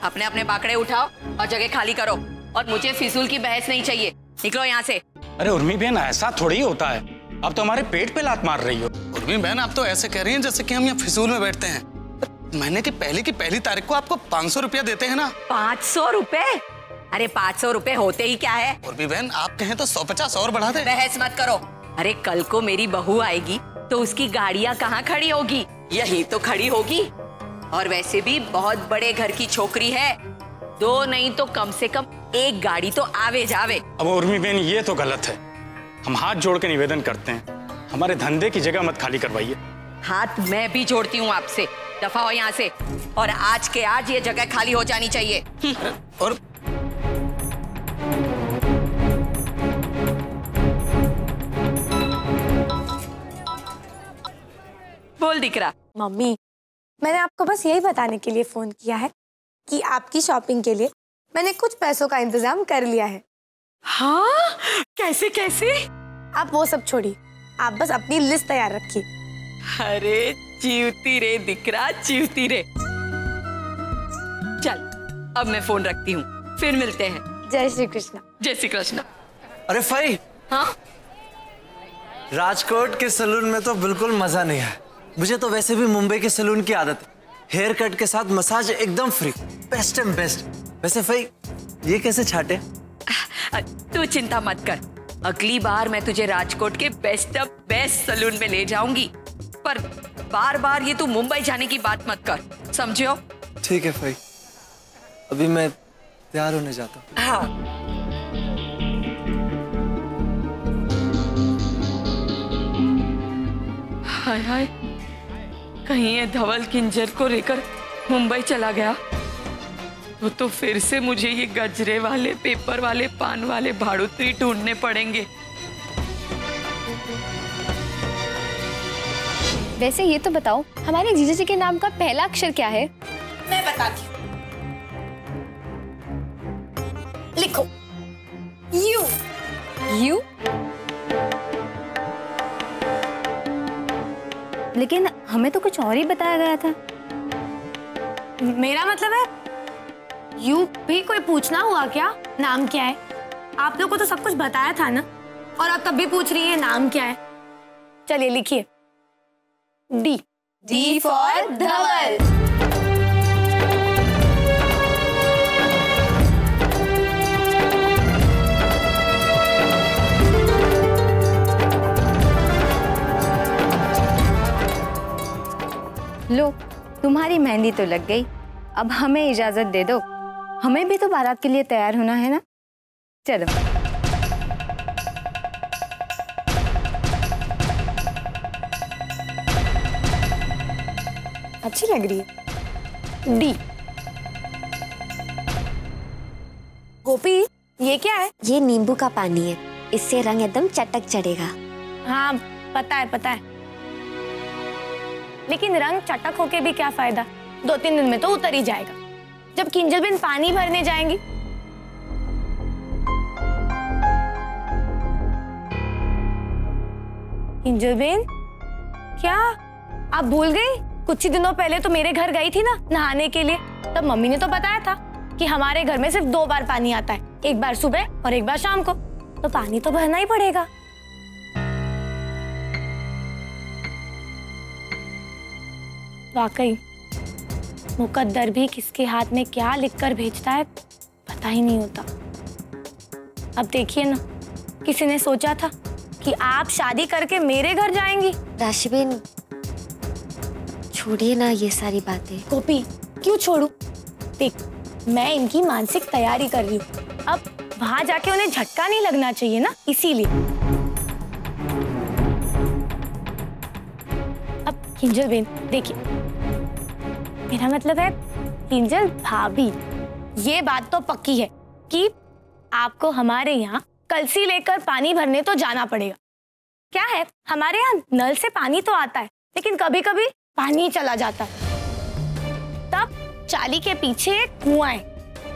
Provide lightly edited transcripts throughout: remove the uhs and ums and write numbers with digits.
अपने अपने बाकड़े उठाओ और जगह खाली करो, और मुझे फिजूल की बहस नहीं चाहिए। निकलो यहाँ से। अरे उर्मी बहन, ऐसा थोड़ी होता है, अब तो हमारे पेट पे लात मार रही हो। उर्मी बहन, आप तो ऐसे कह रही हैं जैसे कि हम यहाँ फिजूल में बैठते हैं। महीने की पहली तारीख को आपको 500 रुपया देते हैं ना। 500 रुपए? अरे 500 रुपए होते ही क्या है? उर्मी बहन, आप कहें तो 150 और बढ़ा दे। बहस मत करो। अरे कल को मेरी बहू आएगी तो उसकी गाड़ियाँ कहाँ खड़ी होगी? यही तो खड़ी होगी। और वैसे भी बहुत बड़े घर की छोकरी है, 2 नहीं तो कम से कम 1 गाड़ी तो आवे जावे। अब उर्मी बहन, ये तो गलत है। हम हाथ जोड़ के निवेदन करते हैं, हमारे धंधे की जगह मत खाली करवाइए। हाथ मैं भी जोड़ती हूँ आपसे, दफा हो यहाँ से, और आज के आज ये जगह खाली हो जानी चाहिए। और बोल दिख रहा। मम्मी, मैंने आपको बस यही बताने के लिए फोन किया है कि आपकी शॉपिंग के लिए मैंने कुछ पैसों का इंतजाम कर लिया है। हाँ? कैसे कैसे? आप वो सब छोड़िए, आप बस अपनी लिस्ट तैयार रखिए। अरे जीवती रे दिकरा, जीवती रे। चल अब मैं फोन रखती हूँ, फिर मिलते हैं। जय श्री कृष्ण। जय श्री कृष्ण। अरे फई, हाँ? राजकोट के सैलून में तो बिल्कुल मजा नहीं है। मुझे तो वैसे भी मुंबई के सैलून की आदत है, हेयर कट के साथ मसाज एकदम फ्री, बेस्ट एंड बेस्ट। वैसे फई, ये कैसे छाटे? तू चिंता मत कर, अगली बार मैं तुझे राजकोट के बेस्ट ऑफ बेस्ट सैलून में ले जाऊंगी, पर बार बार ये तू मुंबई जाने की बात मत कर, समझियो? ठीक है फई, अभी मैं तैयार होने जाता हूँ। हाँ। हाय हाय, कहीं ये धवल किंजर को लेकर मुंबई चला गया तो फिर से मुझे ये गजरे वाले, पेपर वाले, पान वाले भाड़ुत्री ढूंढने पड़ेंगे। वैसे ये तो बताओ, हमारे जीजा जी के नाम का पहला अक्षर क्या है? मैं बताती हूँ, लिखो यू। यू? लेकिन हमें तो कुछ और ही बताया गया था। मेरा मतलब है यू भी कोई पूछना हुआ क्या? नाम क्या है? आप लोग को तो सब कुछ बताया था ना, और आप तब भी पूछ रही है नाम क्या है। चलिए लिखिए, डी। डी फॉर धवल। लो, तुम्हारी मेहंदी तो लग गई, अब हमें इजाजत दे दो, हमें भी तो बारात के लिए तैयार होना है ना। चलो। अच्छी लग रही है, डी। गोपी, ये क्या है? ये नींबू का पानी है, इससे रंग एकदम चटक चढ़ेगा। हाँ पता है पता है, लेकिन रंग चटक होके भी क्या फायदा, 2-3 दिन में तो उतर ही जाएगा। जब किंजल बिन पानी भरने जाएंगी। किंजल बिन, क्या आप भूल गई? कुछ ही दिनों पहले तो मेरे घर गई थी ना नहाने के लिए, तब मम्मी ने तो बताया था कि हमारे घर में सिर्फ 2 बार पानी आता है, एक बार सुबह और एक बार शाम को, तो पानी तो भरना ही पड़ेगा। वाकई मुकद्दर भी किसके हाथ में क्या लिखकर भेजता है पता ही नहीं होता। अब देखिए ना, किसी ने सोचा था कि आप शादी करके मेरे घर जाएंगी? राशिबेन, छोड़िए ना ये सारी बातें। गोपी, क्यों छोड़ू? देख, मैं इनकी मानसिक तैयारी कर रही हूँ, अब वहां जाके उन्हें झटका नहीं लगना चाहिए ना, इसीलिए। अब किंजल बेन देखिए, मेरा मतलब है किंजल भाभी, ये बात तो पक्की है कि आपको हमारे यहाँ कलसी लेकर पानी भरने तो जाना पड़ेगा। क्या है, हमारे यहाँ नल से पानी तो आता है, लेकिन कभी कभी पानी चला जाता है, तब चाली के पीछे एक कुआं है,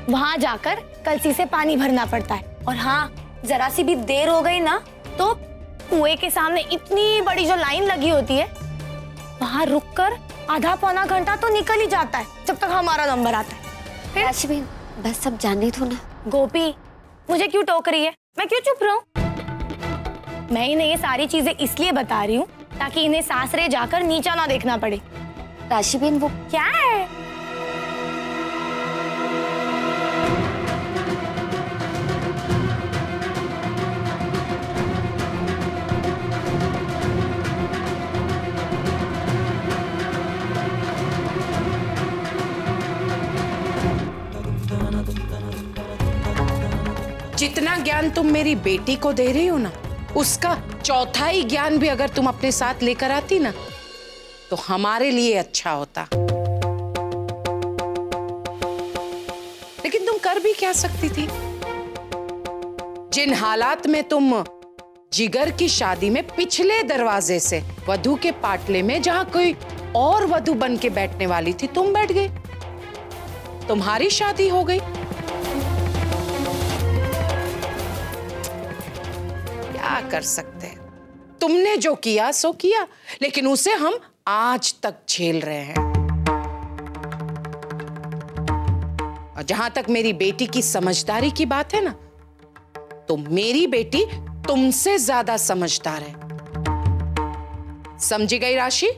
वहां जाकर कलसी से पानी भरना पड़ता है। और हाँ, जरा सी भी देर हो गई ना तो कुएं के सामने इतनी बड़ी जो लाइन लगी होती है, वहां रुककर आधा पौना घंटा तो निकल ही जाता है जब तक हमारा नंबर आता है। राशि बहन बस सब जाने दो ना। गोपी मुझे क्यों टोक रही है? मैं क्यों चुप रहूं? मैं इन्हें ये सारी चीजें इसलिए बता रही हूँ ताकि इन्हें सासरे जाकर नीचा ना देखना पड़े। राशि बहन वो क्या है? जितना ज्ञान तुम मेरी बेटी को दे रही हो ना, उसका चौथाई ज्ञान भी अगर तुम अपने साथ लेकर आती ना, तो हमारे लिए अच्छा होता। लेकिन तुम कर भी क्या सकती थी? जिन हालात में तुम जिगर की शादी में पिछले दरवाजे से वधू के पाटले में, जहां कोई और वधू बन के बैठने वाली थी, तुम बैठ गई, तुम्हारी शादी हो गई। क्या कर सकते हैं? तुमने जो किया सो किया, लेकिन उसे हम आज तक झेल रहे हैं। और जहां तक मेरी बेटी की समझदारी की बात है ना, तो मेरी बेटी तुमसे ज्यादा समझदार है। समझी गई राशि?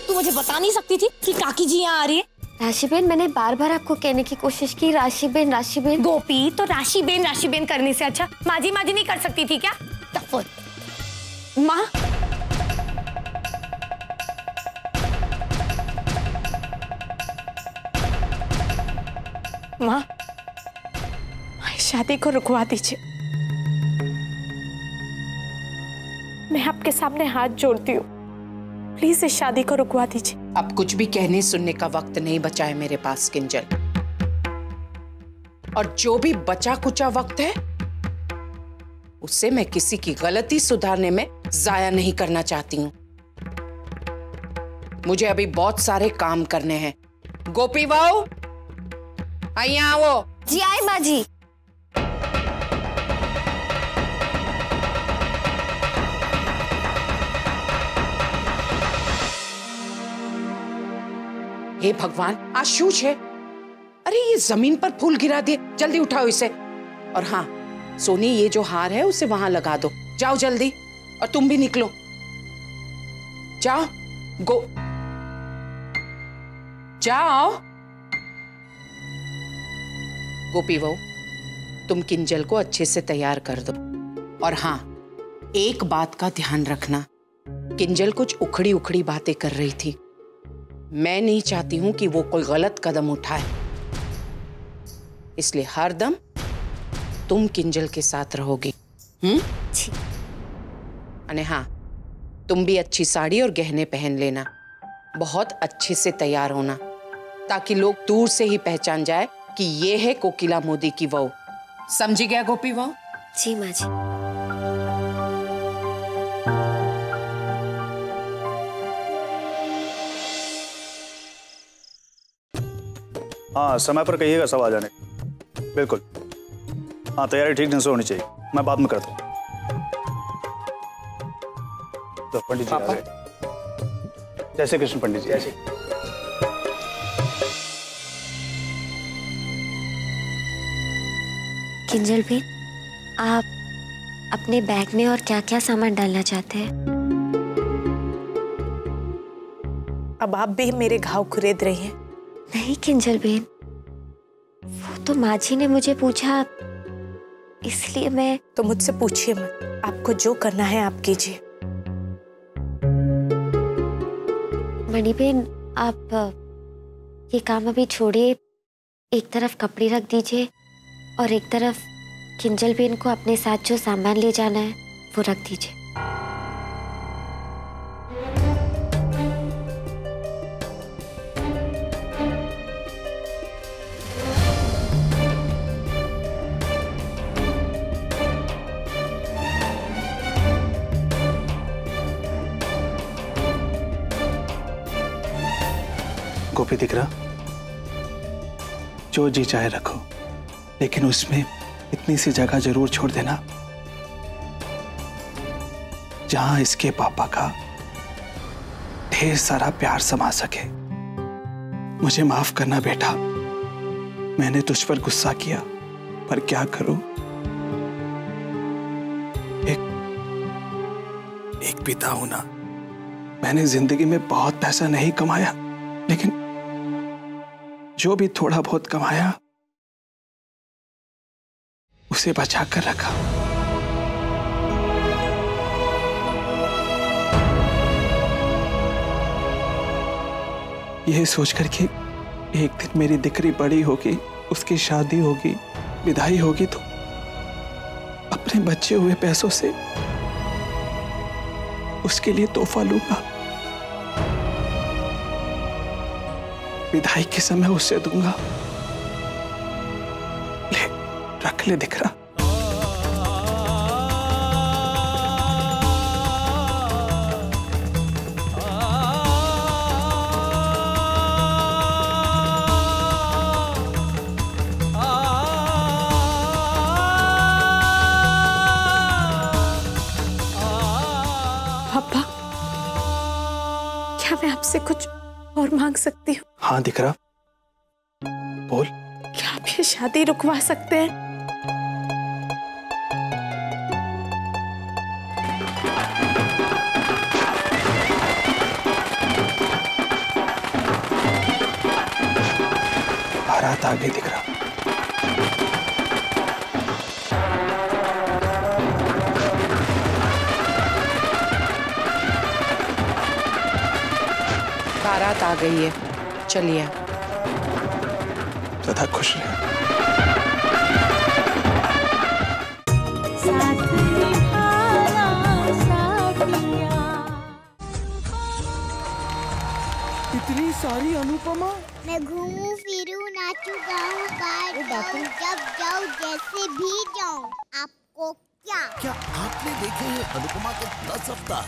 मुझे बता नहीं सकती थी कि काकी जी यहाँ आ रही है? राशि बहन मैंने बार बार आपको कहने की कोशिश की, राशि बहन। गोपी तो राशि बहन करने से अच्छा माजी नहीं कर सकती थी क्या? टफर। माँ माँ शादी को रुकवा दीजिए। मैं आपके सामने हाथ जोड़ती हूँ, प्लीज इस शादी को रुकवा दीजिए। अब कुछ भी कहने सुनने का वक्त नहीं बचा है मेरे पास किंजल, और जो भी बचा कुचा वक्त है उससे मैं किसी की गलती सुधारने में जाया नहीं करना चाहती हूँ। मुझे अभी बहुत सारे काम करने हैं। गोपी बहू आइए, आओ। जी आए माँ जी। हे भगवान, आज शूज है। अरे ये जमीन पर फूल गिरा दिए, जल्दी उठाओ इसे। और हाँ सोनी, ये जो हार है उसे वहां लगा दो। जाओ जल्दी, और तुम भी निकलो, जाओ। जाओ। गोपी बहू, तुम किंजल को अच्छे से तैयार कर दो। और हाँ, एक बात का ध्यान रखना, किंजल कुछ उखड़ी उखड़ी बातें कर रही थी। मैं नहीं चाहती हूं कि वो कोई गलत कदम उठाए, इसलिए हर दम तुम किंजल के साथ रहोगी। अने हाँ, तुम भी अच्छी साड़ी और गहने पहन लेना, बहुत अच्छे से तैयार होना, ताकि लोग दूर से ही पहचान जाए कि ये है कोकिला मोदी की बहू। समझी गया गोपी बहू? जी माँ जी। हाँ, समय पर कहिएगा सब आ जाने। बिल्कुल। हाँ, तैयारी ठीक ढंग से होनी चाहिए। मैं बाद में करता हूँ। तो पंडित जी आ गए। जय श्री कृष्ण पंडित जी। जय श्री। किंजल भी, आप अपने बैग में और क्या क्या सामान डालना चाहते हैं? अब आप भी मेरे घाव खुरेद रही हैं। नहीं किंजल बहन, वो तो माँ जी ने मुझे पूछा, इसलिए मैं। तो मुझसे पूछिए मत, आपको जो करना है आप कीजिए। मणि बहन, आप ये काम अभी छोड़िए, एक तरफ कपड़े रख दीजिए और एक तरफ किंजल बहन को अपने साथ जो सामान ले जाना है वो रख दीजिए। गोपी दिख रहा, जो जी चाहे रखो, लेकिन उसमें इतनी सी जगह जरूर छोड़ देना जहां इसके पापा का ढेर सारा प्यार समा सके। मुझे माफ करना बेटा, मैंने तुझ पर गुस्सा किया, पर क्या करूं, एक पिता हूं ना। मैंने जिंदगी में बहुत पैसा नहीं कमाया, लेकिन जो भी थोड़ा बहुत कमाया उसे बचा कर रखा। यह सोचकर कि एक दिन मेरी दिकरी बड़ी होगी, उसकी शादी होगी, विदाई होगी, तो अपने बचे हुए पैसों से उसके लिए तोहफा लूंगा, विदाई के समय उससे दूंगा। ले, रख ले दिख रहा। पापा, क्या मैं आपसे कुछ और मांग सकती हूँ? हाँ दिख रहा, बोल। क्या आप ये शादी रुकवा सकते हैं? बारात आगे दिख रहा। बारात आ गई है, चलिए। सदा खुश रहे। इतनी सारी अनुपमा। मैं घूमूं फिरूं नाचूं गाऊं बाहर जाऊं जब जाऊं जैसे भी जाऊं। आपको क्या क्या आपने देखे हैं अनुपमा के 10 अवतार?